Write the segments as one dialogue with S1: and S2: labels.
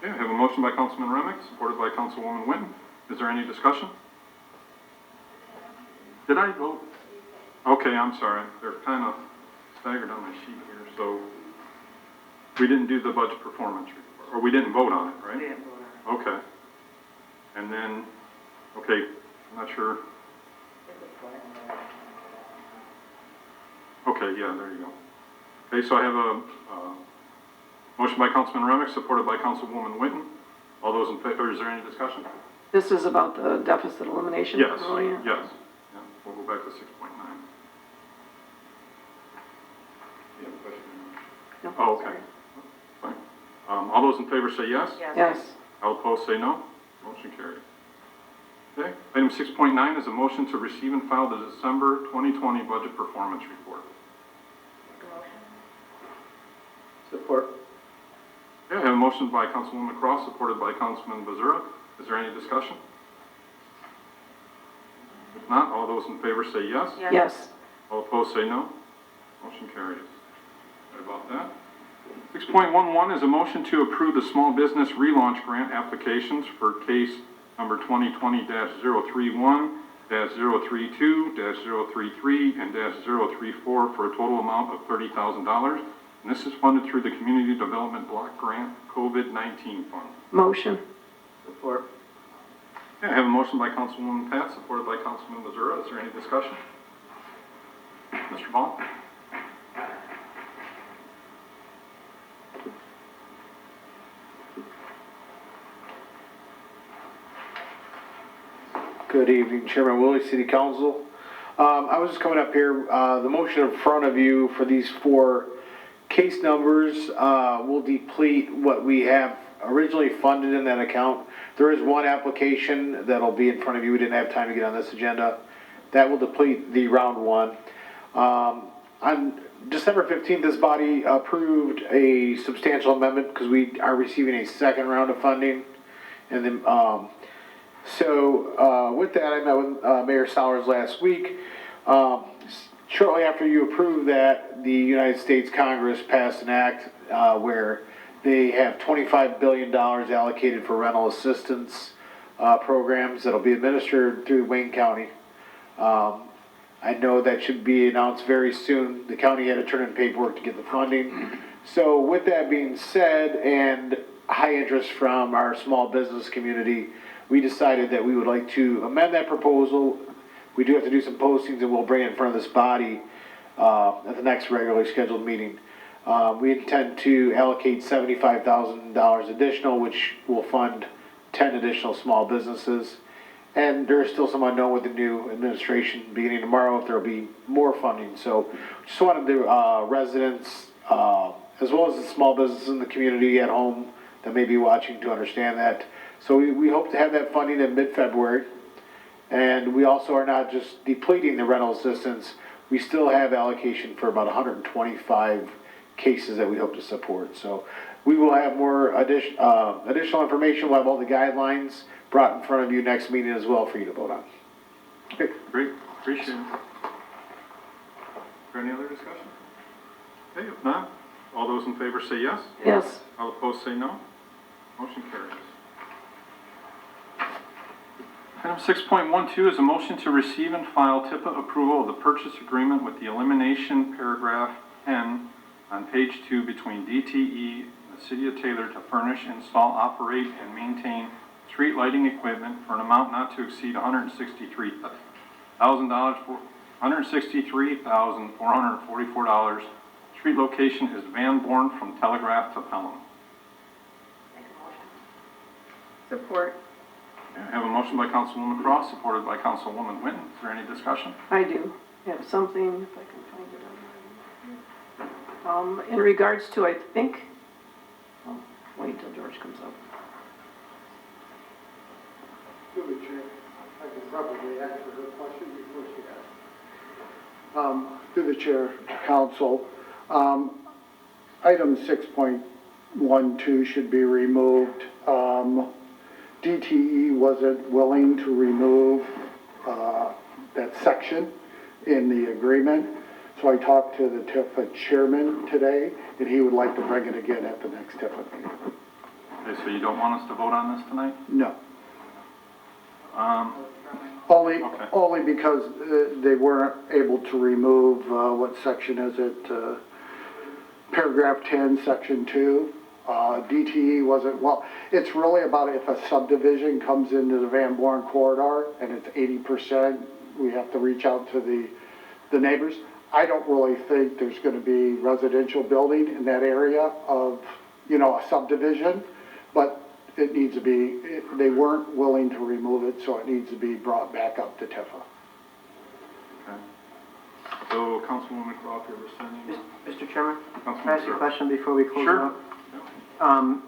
S1: Okay, I have a motion by Councilman Remick, supported by Councilwoman Witten. Is there any discussion? Did I vote? Okay, I'm sorry. They're kind of staggered on my sheet here, so we didn't do the budget performance report, or we didn't vote on it, right?
S2: We didn't vote on it.
S1: Okay. And then, okay, I'm not sure. Okay, yeah, there you go. Okay, so I have a motion by Councilman Remick, supported by Councilwoman Witten. All those in favor, is there any discussion?
S3: This is about the deficit elimination?
S1: Yes,
S3: Oh, yeah.
S1: yes. Yeah, we'll go back to 6.9. You have a question?
S3: No,
S1: Oh, okay.
S3: sorry.
S1: Fine. All those in favor say yes?
S3: Yes.
S1: All opposed say no. Motion carried. Okay, item 6.9 is a motion to receive and file the December 2020 budget performance report.
S4: Support.
S1: Okay, I have a motion by Councilwoman Cross, supported by Councilman Bazura. Is there any discussion? If not, all those in favor say yes.
S3: Yes.
S1: All opposed say no. Motion carries. Sorry about that. 6.11 is a motion to approve the small business relaunch grant applications for case number 2020-031, -032, -033, and -034 for a total amount of $30,000. And this is funded through the Community Development Block Grant COVID-19 Fund.
S3: Motion.
S4: Support.
S1: Okay, I have a motion by Councilwoman Pat, supported by Councilman Mazura. Is there any discussion? Mr. Vaughn?
S4: Good evening, Chairman Willie, City Council. I was just coming up here, the motion in front of you for these 4 case numbers will deplete what we have originally funded in that account. There is one application that'll be in front of you. We didn't have time to get on this agenda. That will deplete the round 1. On December 15th, this body approved a substantial amendment because we are receiving a second round of funding. And then, with that, I met with Mayor Sowers last week. Shortly after you approved that, the United States Congress passed an act where they have $25 billion allocated for rental assistance programs that'll be administered through Wayne County. I know that should be announced very soon. The county had to turn in paperwork to get the funding. So with that being said, and high interest from our small business community, we decided that we would like to amend that proposal. We do have to do some postings, and we'll bring it in front of this body at the next regularly scheduled meeting. We intend to allocate $75,000 additional, which will fund 10 additional small businesses. And there is still some unknown with the new administration beginning tomorrow if there will be more funding. So just wanted the residents, as well as the small businesses in the community at home that may be watching to understand that. So we hope to have that funding in mid-February. And we also are not just depleting the rental assistance. We still have allocation for about 125 cases that we hope to support. So we will have more additional information. We'll have all the guidelines brought in front of you next meeting as well for you to vote on.
S1: Okay, great. Appreciate it. Is there any other discussion? Okay, if not, all those in favor say yes.
S3: Yes.
S1: All opposed say no. Motion carries. Item 6.12 is a motion to receive and file TIPA approval of the purchase agreement with the elimination paragraph 10 on page 2 between DTE and the City of Taylor to furnish, install, operate, and maintain street lighting equipment for an amount not to exceed $163,444. Street location is Van Born from Telegraph to Pelham.
S3: Support.
S1: I have a motion by Councilwoman Cross, supported by Councilwoman Witten. Is there any discussion?
S3: I do have something, if I can find it on in regards to, I think, oh, wait till George comes up.
S5: Through the chair, I can probably answer her question before she asks. Through the chair, council, item 6.12 should be removed. DTE wasn't willing to remove that section in the agreement, so I talked to the TIFA chairman today, and he would like to bring it again at the next TIFA meeting.
S1: Okay, so you don't want us to vote on this tonight?
S5: No.
S1: Um,
S5: Only,
S1: Okay.
S5: only because they weren't able to remove, what section is it? Paragraph 10, section 2. DTE wasn't, well, it's really about if a subdivision comes into the Van Born corridor and it's 80%, we have to reach out to the neighbors. I don't really think there's gonna be residential building in that area of, a subdivision, but it needs to be, they weren't willing to remove it, so it needs to be brought back up to Tifa.
S1: Okay. So Councilwoman Croft, you're rescinding?
S2: Mr. Chairman,
S1: Councilman
S2: can I ask you a
S1: Searle.
S2: question before we close it
S1: Sure.
S2: out?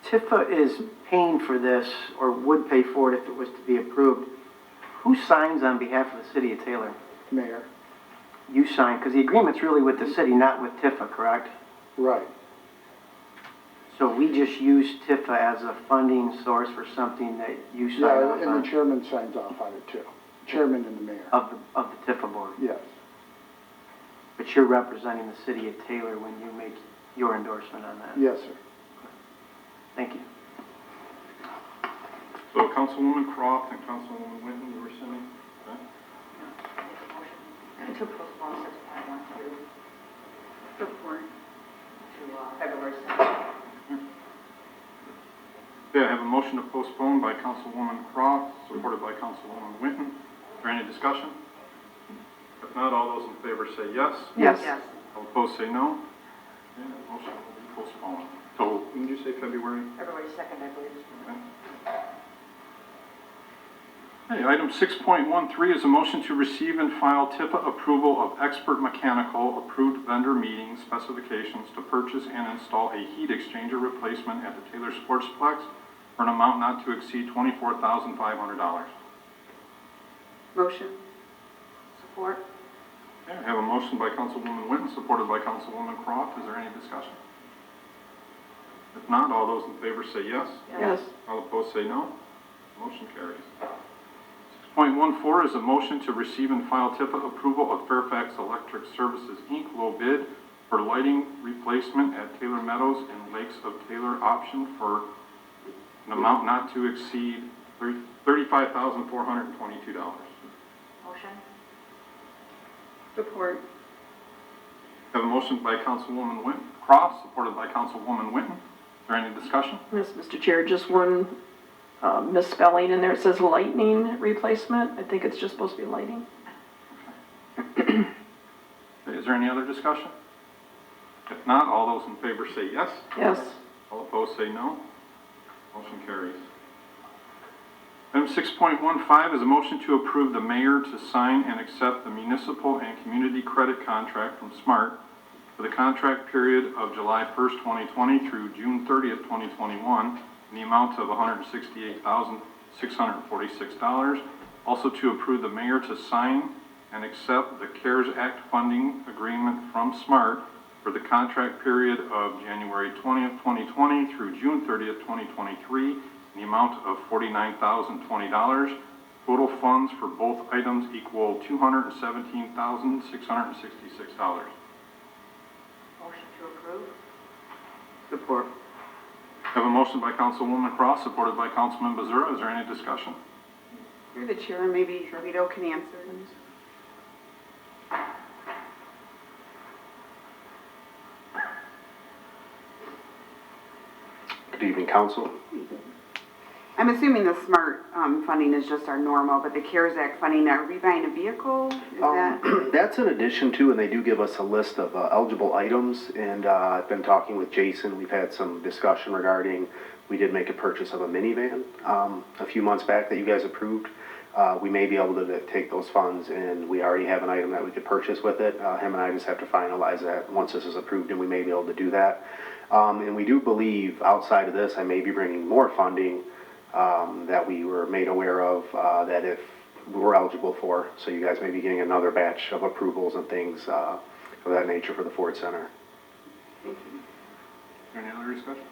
S2: Tifa is paying for this, or would pay for it if it was to be approved. Who signs on behalf of the city of Taylor?
S5: Mayor,
S2: You sign, because the agreement's really with the city, not with Tifa, correct?
S5: right.
S2: So we just use Tifa as a funding source for something that you sign
S5: Yeah,
S2: off
S5: and
S2: on
S5: the chairman signs off on it too. Chairman and the mayor,
S2: of the Tifa board.
S5: yes.
S2: But you're representing the city of Taylor when you make your endorsement on that.
S5: Yes, sir.
S2: Thank you.
S1: So Councilwoman Croft and Councilwoman Winton, you're rescinding? Okay.
S6: To postpone 6.12 report to February 7th.
S1: Okay, I have a motion to postpone by Councilwoman Croft, supported by Councilwoman Winton. Is there any discussion? If not, all those in favor say yes.
S3: Yes.
S6: Yes.
S1: All opposed say no. Okay, the motion will be postponed. So, when did you say February?
S6: February 2nd, I believe.
S1: Okay, item 6.13 is a motion to receive and file TIPA approval of Expert Mechanical approved vendor meeting specifications to purchase and install a heat exchanger replacement at the Taylor Sportsplex for an amount not to exceed $24,500.
S6: Motion. Support.
S1: Okay, I have a motion by Councilwoman Winton, supported by Councilwoman Croft. Is there any discussion? If not, all those in favor say yes.
S3: Yes.
S1: All opposed say no. Motion carries. 6.14 is a motion to receive and file TIPA approval of Fairfax Electric Services, Inc. low bid for lighting replacement at Taylor Meadows and Lakes of Taylor option for an amount not to exceed $35,422.
S6: Motion. Support.
S1: Have a motion by Councilwoman Croft, supported by Councilwoman Winton. Is there any discussion?
S3: Yes, Mr. Chair, just one misspelling in there. It says lightning replacement. I think it's just supposed to be lighting.
S1: Okay, is there any other discussion? If not, all those in favor say yes.
S3: Yes.
S1: All opposed say no. Motion carries. Item 6.15 is a motion to approve the mayor to sign and accept the municipal and community credit contract from SMART for the contract period of July 1st, 2020 through June 30th, 2021 in the amount of $168,646. Also to approve the mayor to sign and accept the CARES Act funding agreement from SMART for the contract period of January 20th, 2020 through June 30th, 2023 in the amount of $49,020. Total funds for both items equal $217,666.
S6: Motion to approve.
S2: Support.
S1: Have a motion by Councilwoman Cross, supported by Councilman Bazura. Is there any discussion?
S7: Through the chair, maybe Vito can answer.
S8: Good evening, council.
S7: I'm assuming the SMART funding is just our normal, but the CARES Act funding, are we buying a vehicle? Is that?
S8: That's in addition to, and they do give us a list of eligible items, and I've been talking with Jason. We've had some discussion regarding, we did make a purchase of a minivan a few months back that you guys approved. We may be able to take those funds, and we already have an item that we could purchase with it. Him and I just have to finalize that once this is approved, and we may be able to do that. And we do believe, outside of this, I may be bringing more funding that we were made aware of that if we were eligible for. So you guys may be getting another batch of approvals and things of that nature for the Ford Center.
S1: Is there any other discussion?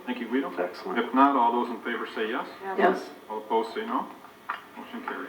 S1: Thank you, Guido.
S8: Excellent.
S1: If not, all those in favor say yes.
S3: Yes.
S1: All opposed say no. Motion carries.